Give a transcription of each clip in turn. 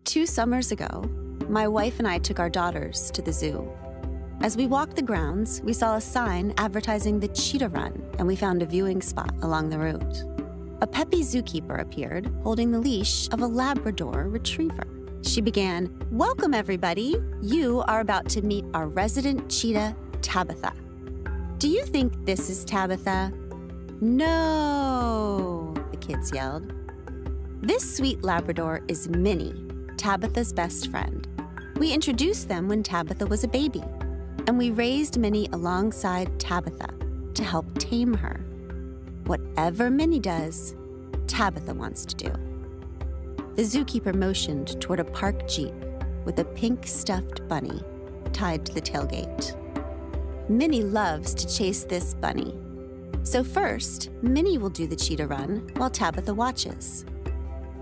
2 summers ago, my wife and I took our daughters to the zoo. As we walked the grounds, we saw a sign advertising the cheetah run, and we found a viewing spot along the route. A peppy zookeeper appeared, holding the leash of a Labrador retriever. She began, "Welcome, everybody. You are about to meet our resident cheetah, Tabitha. Do you think this is Tabitha?" "No," the kids yelled. "This sweet Labrador is Minnie, Tabitha's best friend. We introduced them when Tabitha was a baby, and we raised Minnie alongside Tabitha to help tame her. Whatever Minnie does, Tabitha wants to do." The zookeeper motioned toward a park jeep with a pink stuffed bunny tied to the tailgate. Minnie loves to chase this bunny. So first, Minnie will do the cheetah run while Tabitha watches.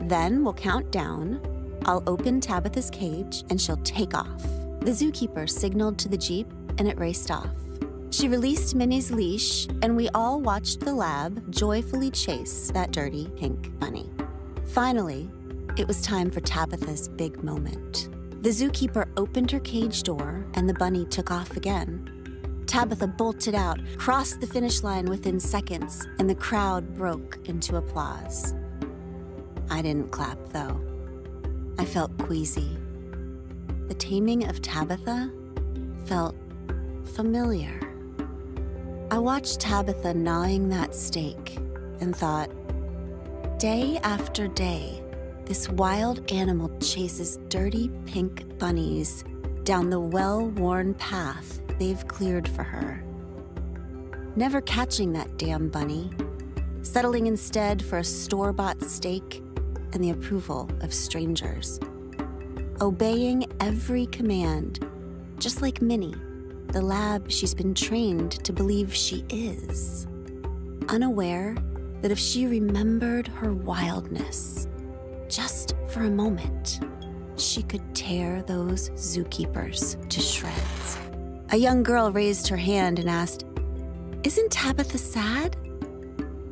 Then we'll count down, I'll open Tabitha's cage, and she'll take off. The zookeeper signaled to the jeep, and it raced off. She released Minnie's leash, and we all watched the lab joyfully chase that dirty pink bunny. Finally, it was time for Tabitha's big moment. The zookeeper opened her cage door, and the bunny took off again. Tabitha bolted out, crossed the finish line within seconds, and the crowd broke into applause. I didn't clap, though. I felt queasy. The taming of Tabitha felt familiar. I watched Tabitha gnawing that steak and thought, day after day, this wild animal chases dirty pink bunnies down the well-worn path they've cleared for her. Never catching that damn bunny, settling instead for a store-bought steak and the approval of strangers. Obeying every command, just like Minnie, the lab she's been trained to believe she is. Unaware that if she remembered her wildness, just for a moment, she could tear those zookeepers to shreds. A young girl raised her hand and asked, "Isn't Tabitha sad?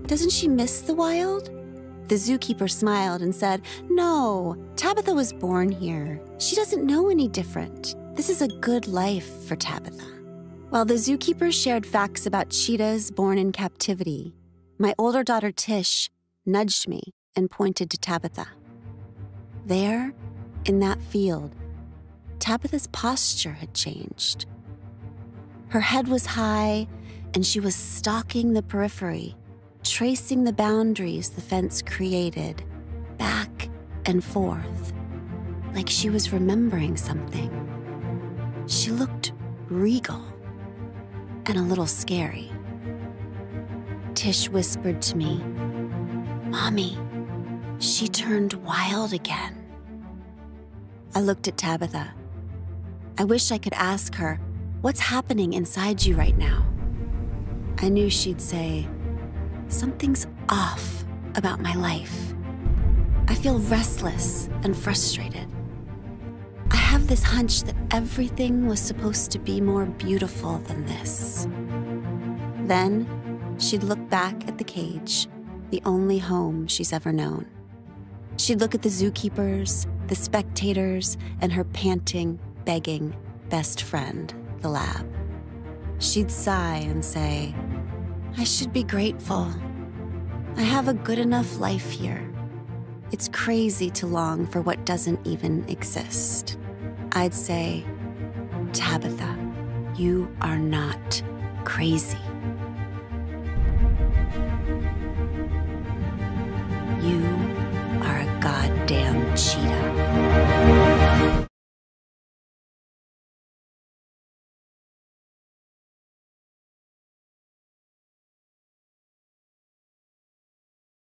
Doesn't she miss the wild?" The zookeeper smiled and said, "No, Tabitha was born here. She doesn't know any different. This is a good life for Tabitha." While the zookeeper shared facts about cheetahs born in captivity, my older daughter Tish nudged me and pointed to Tabitha. There, in that field, Tabitha's posture had changed. Her head was high, and she was stalking the periphery, tracing the boundaries the fence created, back and forth, like she was remembering something. She looked regal and a little scary. Tish whispered to me, "Mommy, she turned wild again." I looked at Tabitha. I wish I could ask her, "What's happening inside you right now?" I knew she'd say, "Something's off about my life. I feel restless and frustrated. I have this hunch that everything was supposed to be more beautiful than this." Then she'd look back at the cage, the only home she's ever known. She'd look at the zookeepers, the spectators, and her panting, begging best friend, the lab. She'd sigh and say, "I should be grateful. I have a good enough life here. It's crazy to long for what doesn't even exist." I'd say, "Tabitha, you are not crazy. You